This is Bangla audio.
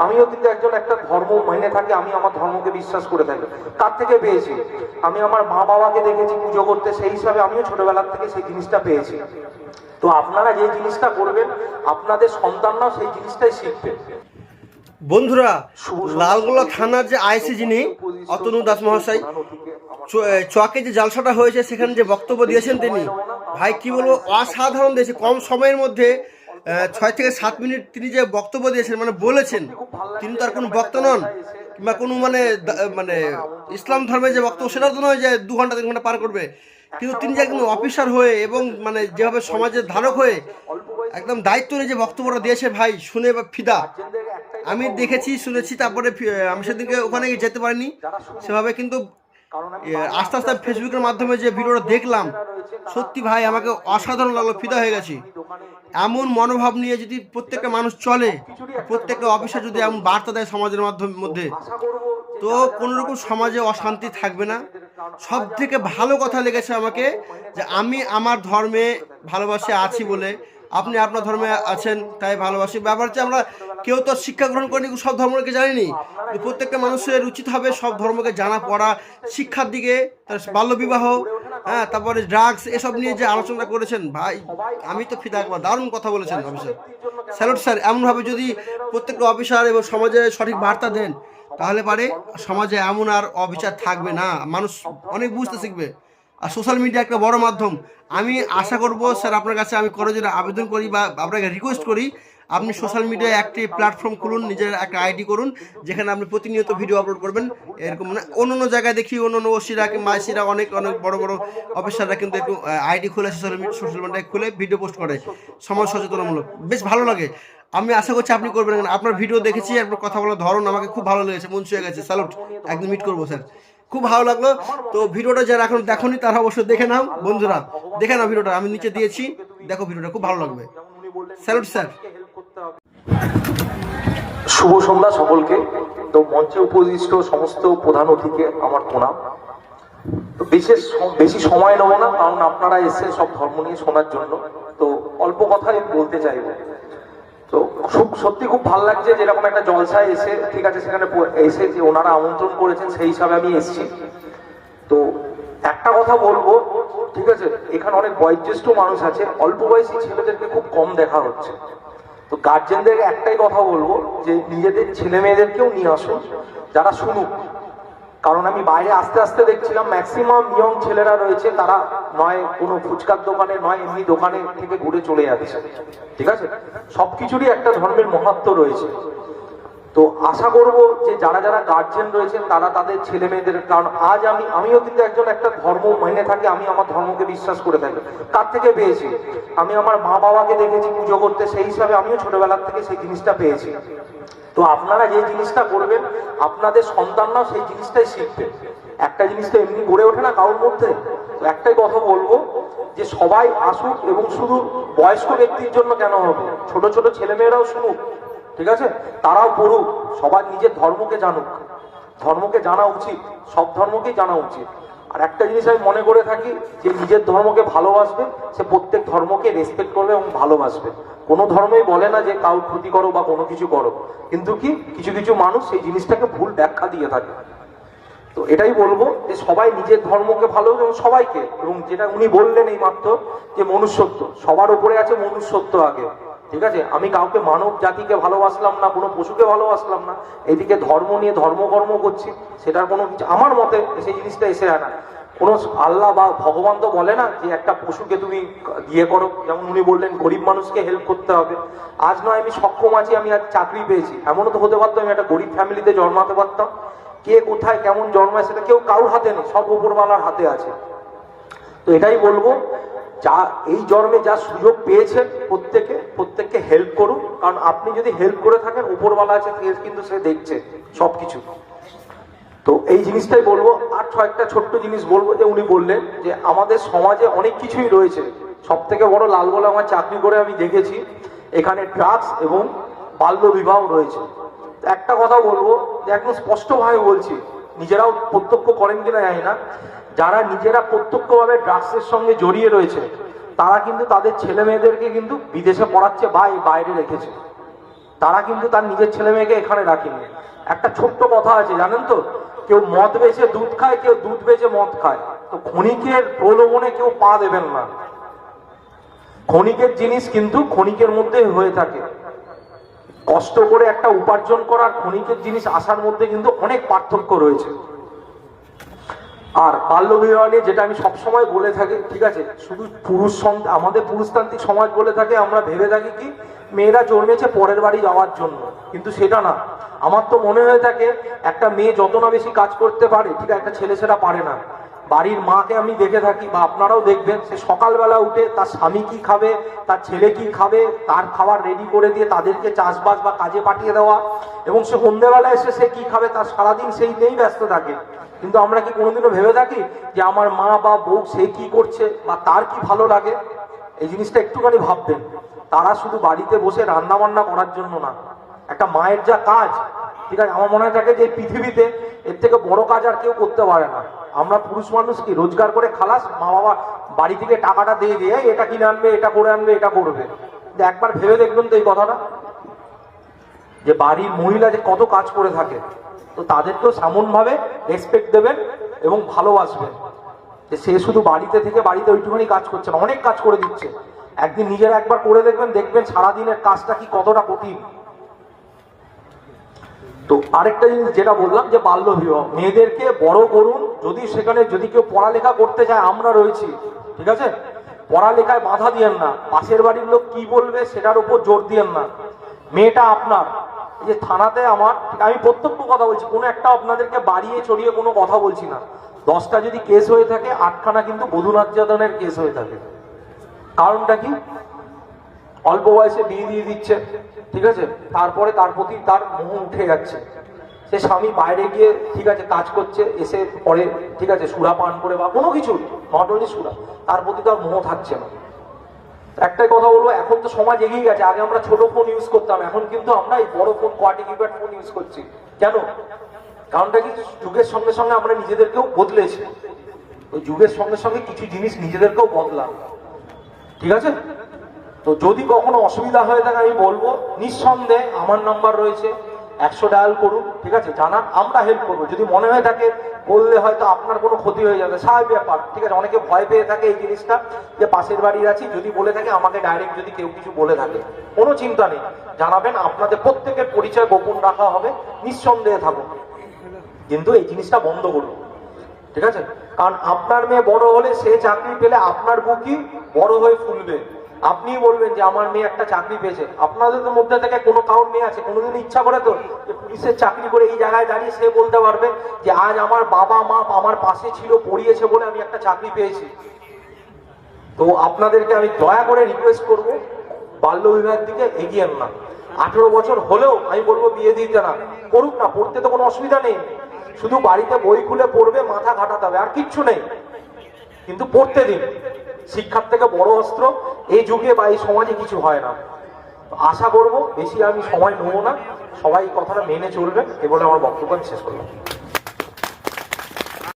আমিও কিন্তু একজন একটা ধর্ম মেনে থাকি, আমি আমার ধর্মকে বিশ্বাস করে থাকি। তার থেকে পেয়েছি, আমি আমার মা বাবাকে দেখেছি পুজো করতে, সেই হিসাবে আমিও ছোটবেলার থেকে সেই জিনিসটা পেয়েছি। তো আপনারা যে জিনিসটা করবেন আপনাদের সন্তানরাও সেই জিনিসটাই শিখবে। বন্ধুরা, লালগোলা থানার যে আইসি যিনি অতনু দাস মহাশয়, চকে যে জালসাটা হয়েছে সেখানে যে বক্তব্য দিয়েছেন তিনি, ভাই কি বলবো, অসাধারণ দিয়েছে। কম সময়ের মধ্যে 6 থেকে 7 মিনিট তিনি যে বক্তব্য দিয়েছেন, মানে বলেছেন, তিনি তার কোনো বক্তা নন কিংবা কোনো মানে মানে ইসলাম ধর্মের যে বক্তব্য সেটা তো নয় যে 2 ঘন্টা 3 ঘন্টা পার করবে, কিন্তু তিনি যে একদম অফিসার হয়ে এবং মানে যেভাবে সমাজের ধারক হয়ে একদম দায়িত্ব নিয়ে যে বক্তব্যটা দিয়েছে, ভাই শুনে ফিদা। আমি দেখেছি, শুনেছি, তারপরে আমি সেদিনকে ওখানে যেতে পারিনি সেভাবে, কিন্তু আস্তে আস্তে ফেসবুকের মাধ্যমে যে ভিডিওটা দেখলাম, সত্যি ভাই আমাকে অসাধারণ লাগলো, ফিদা হয়ে গেছি। এমন মনোভাব নিয়ে যদি প্রত্যেকটা মানুষ চলে, প্রত্যেকটা অফিসার যদি এমন বার্তা দেয় সমাজের মধ্যে, তো কোনোরকম সমাজে অশান্তি থাকবে না। সব থেকে ভালো কথা লেগেছে আমাকে যে আমি আমার ধর্মে ভালোবাসে আছি বলে, আপনি আপনার ধর্মে আছেন তাই ভালোবাসি। ব্যাপার হচ্ছে আমরা কেউ তো শিক্ষা গ্রহণ করিনি, সব ধর্মকে জানিনি। প্রত্যেকটা মানুষের উচিত হবে সব ধর্মকে জানা, পড়া, শিক্ষার দিকে, তার বাল্যবিবাহ, হ্যাঁ, তারপরে ড্রাগস, এসব নিয়ে যে আলোচনা করেছেন, ভাই আমি তো ফিদা, একবার দারুণ কথা বলেছেন অফিসার, স্যালুট স্যার। এমনভাবে যদি প্রত্যেকটা অফিসার এবং সমাজে সঠিক বার্তা দেন, তাহলে পারে সমাজে এমন আর অবিচার থাকবে না, মানুষ অনেক বুঝতে শিখবে। আর সোশ্যাল মিডিয়া একটা বড় মাধ্যম। আমি আশা করব স্যার, আপনার কাছে আমি করে যদি আবেদন করি বা আপনাকে রিকোয়েস্ট করি, আপনি সোশ্যাল মিডিয়ায় একটি প্ল্যাটফর্ম খুলুন, নিজের একটা আইডি করুন, যেখানে আপনি প্রতিনিয়ত ভিডিও আপলোড করবেন। এরকম মানে অন্য জায়গায় দেখি অন্য ওসিরা কিংবা আইসিরা অনেক অনেক বড় বড় অফিসাররা কিন্তু একটু আইডি খুলে সোশ্যাল মিডিয়ায় খুলে ভিডিও পোস্ট করে সমাজ সচেতনমূলক, বেশ ভালো লাগে। আমি আশা করছি আপনি করবেন। আপনার ভিডিও দেখেছি, আপনার কথা বলার ধরন আমাকে খুব ভালো লেগেছে, মন ছুঁয়ে গেছে, স্যালুট। একদম মিট করবো স্যার, খুব ভালো লাগলো। তো ভিডিওটা যারা এখন দেখোনি তারা অবশ্যই দেখে নাও। বন্ধুরা দেখে নাও ভিডিওটা, আমি নিচে দিয়েছি, দেখো ভিডিওটা, খুব ভালো লাগবে। Salute sir. শুভ সন্ধ্যা সকলকে। তো মঞ্চে উপবিষ্ট সমস্ত প্রধান অতিথিকে আমার প্রণাম। তো বেশি সময় নেব না, কারণ আপনারা এসে সব ধর্ম নিয়ে শোনার জন্য। তো অল্প কথাই বলতে চাইবো। তো সত্যি খুব ভালো লাগছে, যেরকম একটা জলসায় এসে, ঠিক আছে, সেখানে এসে যে ওনারা আমন্ত্রণ করেছেন সেই হিসাবে আমি এসেছি। তো একটা কথা বলবো, ঠিক আছে, এখানে অনেক বয়োজ্যেষ্ঠ মানুষ আছে, অল্প বয়সী ছেলেদেরকে খুব কম দেখা হচ্ছে। তো গার্জেনদের একটাই কথা বলবো যে নিজেদের ছেলে মেয়েদেরকেও নিয়ে আসুন, যারা শুনুক। কারণ আমি বাইরে আস্তে আস্তে দেখছিলাম ম্যাক্সিমাম ইয়ং ছেলেরা রয়েছে, তারা নয় কোনো ফুচকার দোকানে, নয় এমনি দোকানে থেকে ঘুরে চলে যাচ্ছে। ঠিক আছে, সবকিছুরই একটা ধর্মের মহত্ব রয়েছে। তো আশা করব যে যারা যারা গার্জেন রয়েছেন তারা তাদের ছেলে মেয়েদের, কারণ আজ আমিও কিন্তু একজন একটা ধর্ম মেনে থাকি, আমি আমার ধর্মকে বিশ্বাস করে থাকি। তার থেকে পেয়েছি, আমি আমার মা বাবাকে দেখেছি পুজো করতে, সেই হিসাবে আমিও ছোটবেলার থেকে সেই জিনিসটা পেয়েছি। তো আপনারা যে জিনিসটা করবেন আপনাদের সন্তানরাও সেই জিনিসটাই শিখবে। একটা জিনিস তো এমনি গড়ে ওঠে না কারোর মধ্যে। তো একটাই কথা বলবো যে সবাই আসুক, এবং শুধু বয়স্ক ব্যক্তির জন্য কেন হবে, ছোট ছোট ছেলেমেয়েরাও শুনুক, ঠিক আছে, তারাও পড়ুক, সবার নিজের ধর্মকে জানুক। ধর্মকে জানা উচিত, সব ধর্মকেই জানা উচিত। আর একটা জিনিস আমি মনে করে থাকি, যে নিজের ধর্মকে ভালোবাসবে সে প্রত্যেক ধর্মকে রেসপেক্ট করবে এবং ভালোবাসবে। কোনো ধর্মই বলে না যে কাউর ক্ষতি করো বা কোনো কিছু করো, কিন্তু কি কিছু কিছু মানুষ সেই জিনিসটাকে ভুল ব্যাখ্যা দিয়ে থাকে। তো এটাই বলবো যে সবাই নিজের ধর্মকে ভালোবাসে, এবং সবাইকে, এবং যেটা উনি বললেন এই মাত্র যে মনুষ্যত্ব, সবার উপরে আছে মনুষ্যত্ব আগে। ঠিক আছে, আমি কাউকে মানব জাতিকে ভালোবাসলাম না, কোনো পশুকে ভালোবাসলাম না, এদিকে ধর্ম নিয়ে ধর্মকর্ম করছি, সেটার কোনো কিছু আমার মতে সেই জিনিসটা এসে আনা। কোনো আল্লাহ বা ভগবান তো বলে না যে একটা পশুকে তুমি ইয়ে করো, যেমন উনি বললেন গরিব মানুষকে হেল্প করতে হবে। আজ নয় আমি সক্ষম আছি, আমি আজ চাকরি পেয়েছি, এমনও তো হতে পারতো আমি একটা গরিব ফ্যামিলিতে জন্মাতে পারতাম। কে কোথায় কেমন জন্মায় সেটা কেউ কারোর হাতে নেই, সব উপরওয়ালার হাতে আছে। তো এটাই বলবো, যা এই জন্মে যা সুযোগ পেয়েছেন প্রত্যেককে হেল্প করুন, কারণ আপনি যদি হেল্প করে থাকেন উপরওয়ালা আছে কিন্তু সে দেখছে সবকিছু। তো এই জিনিসটাই বলবো। আর একটা ছোট্ট জিনিস বলবো, যে উনি বললেন যে আমাদের সমাজে অনেক কিছুই রয়েছে, সব থেকে বড় লালগোলা আমার চাকরি করে আমি দেখেছি এখানে ড্রাগস এবং বাল্য বিবাহ রয়েছে। একটা কথা বলবো, যে একদম স্পষ্টভাবে বলছি, নিজেরাও প্রত্যক্ষ করেন কিনা জানি না, যারা নিজেরা প্রত্যক্ষভাবে ড্রাগসের সঙ্গে জড়িয়ে রয়েছে তারা কিন্তু তাদের ছেলে মেয়েদেরকে কিন্তু বিদেশে পড়াচ্ছে বা বাইরে রেখেছে। তারা কিন্তু তার নিজের ছেলে মেয়েকে এখানে রাখেনি। একটা ছোট্ট কথা আছে জানেন তো, কেউ মদ বেচে দুধ খায়, কেউ দুধ বেচে মদ খায়। তো ক্ষণিকের প্রলোভনে কেউ পা দেবেন না। ক্ষণিকের জিনিস কিন্তু ক্ষণিকের মধ্যে হয়ে থাকে। কষ্ট করে একটা উপার্জন করার ক্ষণিকের জিনিস আসার মধ্যে কিন্তু অনেক পার্থক্য রয়েছে। আর বাল্যবিবাহ নিয়ে যেটা আমি সবসময় বলে থাকি, ঠিক আছে, শুধু আমাদের পুরুষতান্ত্রিক সমাজ বলে থাকে, আমরা ভেবে থাকি কি মেয়েরা জন্মেছে পরের বাড়ি যাওয়ার জন্য, কিন্তু সেটা না। আমার তো মনে হয়ে থাকে একটা মেয়ে যত না বেশি কাজ করতে পারে, ঠিক আছে, একটা ছেলে সেটা পারে না। বাড়ির মাকে আমি দেখে থাকি, বা আপনারাও দেখবেন, সে সকালবেলা উঠে তার স্বামী কি খাবে, তার ছেলে কি খাবে, তার খাবার রেডি করে দিয়ে তাদেরকে চাষবাস বা কাজে পাঠিয়ে দেওয়া, এবং সে সন্ধ্যেবেলা এসে সে কি খাবে, তার সারাদিন সেই নিয়েই ব্যস্ত থাকে। কিন্তু আমরা কি কোনোদিনও ভেবে থাকি যে আমার মা বা বউ সে কি করছে বা তার কি ভালো লাগে? এই জিনিসটা একটুখানি ভাববেন। তারা শুধু বাড়িতে বসে রান্না বান্না করার জন্য না, একটা মায়ের যা কাজ, ঠিক আছে, আমার মনে হয় থাকে যে পৃথিবীতে এর থেকে বড় কাজ আর কেউ করতে পারে না। আমরা পুরুষ মানুষ কি রোজগার করে খালাস, মা বাবা বাড়ি থেকে টাকাটা দিয়ে দিয়ে এটা কিনে আনবে, এটা করে আনবে, এটা করবে। একবার ভেবে দেখবেন তো এই কথাটা, যে বাড়ির মহিলা যে কত কাজ করে থাকে। তো তাদেরকেও সেমন ভাবে রেসপেক্ট দেবেন এবং ভালোবাসবেন, যে সে শুধু বাড়িতে থেকে বাড়িতে ওইটুখানি কাজ করছে না, অনেক কাজ করে দিচ্ছে। একদিন নিজেরা একবার করে দেখবেন, দেখবেন সারাদিনের কাজটা কি কতটা কঠিন। তো আরেকটা জিনিস যেটা বললাম, যে বাল্য বিবাহ, মেয়েদেরকে বড় করুন। যদি কেউ পড়ালেখা করতে চায়, আমরা রয়েছি, ঠিক আছে, পড়ালেখায় বাধা দিয়েন না। পাশের বাড়ির লোক কি বলবে সেটার উপর জোর দিয়েন না। মেয়েটা আপনার। এই যে থানাতে আমি প্রত্যক্ষ কথা বলছি, কোনো একটা আপনাদেরকে বাড়িয়ে চড়িয়ে কোনো কথা বলছি না। 10টা যদি কেস হয়ে থাকে, 8খানা কিন্তু বধূ নির্যাতনের কেস হয়ে থাকে। কারণটা কি? অল্প বয়সে বিয়ে দিয়ে দিচ্ছে, ঠিক আছে, তারপরে তার প্রতি তার মোহ উঠে যাচ্ছে। সে স্বামী বাইরে গিয়ে, ঠিক আছে, কাজ করছে, এসে পরে, ঠিক আছে, সুরা পান করে বা কোনো কিছু, নট অনলি সুরা, তার প্রতি তার মোহ থাকছে না। একটাই কথা বলবো, এখন তো সমাজ এগিয়ে গেছে। আগে আমরা ছোট ফোন ইউজ করতাম, এখন কিন্তু আমরা এই বড় phone, QWERTY keypad phone use করছি। কেন? কারণটা কি? যুগের সঙ্গে সঙ্গে আমরা নিজেদেরকেও বদলেছি। ওই যুগের সঙ্গে সঙ্গে কিছু জিনিস নিজেদেরকেও বদলাম, ঠিক আছে। তো যদি কখনো অসুবিধা হয়ে থাকে, আমি বলবো নিঃসন্দেহে আমার নাম্বার রয়েছে, 100 ডায়াল করুন, ঠিক আছে, জানান, আমরা হেল্প করবো। যদি মনে হয়ে থাকে বললে হয়তো আপনার কোনো ক্ষতি হয়ে যাবে, স্বাভাবিক ব্যাপার, ঠিক আছে। অনেকে ভয় পেয়ে থাকে এই জিনিসটা, যে পাশের বাড়ির আছি, যদি বলে থাকে আমাকে ডাইরেক্ট, যদি কেউ কিছু বলে থাকে, কোনো চিন্তা নেই, জানাবেন। আপনাদের প্রত্যেকের পরিচয় গোপন রাখা হবে, নিঃসন্দেহে থাকুন। কিন্তু এই জিনিসটা বন্ধ করুন, ঠিক আছে। কারণ আপনার মেয়ে বড় হলে, সে চাকরি পেলে আপনার বুকই বড় হয়ে ফুলবে। আপনি বলবেন যে আমার মেয়ে একটা চাকরি পেয়েছে। আপনাদের মধ্যে থেকে কোনো কারোর মেয়ে আছে কোনোদিন ইচ্ছা করে তো যে পুলিশের চাকরি করে এই জায়গায় দাঁড়িয়ে সে বলতে পারবে যে আজ আমার বাবা মা আমার পাশে ছিল, পড়িয়েছে বলে আমি একটা চাকরি পেয়েছি? তো আপনাদেরকে আমি দয়া করে রিকোয়েস্ট করব, বাল্য বিবাহের দিকে এগিয়েন না। 18 বছর হলেও আমি বলবো বিয়ে দিতে না, করুক না, পড়তে তো কোনো অসুবিধা নেই। শুধু বাড়িতে বই খুলে পড়বে, মাথা ঘাটাতে হবে, আর কিচ্ছু নেই। কিন্তু পড়তে দিন। শিক্ষার থেকে বড় অস্ত্র এই যুগে বা এই সমাজে কিছু হয় না। আশা করব, বেশি আমি সময় নেবো না, সবাই কথাটা মেনে চলবেন। এ বলে আমার বক্তব্য শেষ করলাম।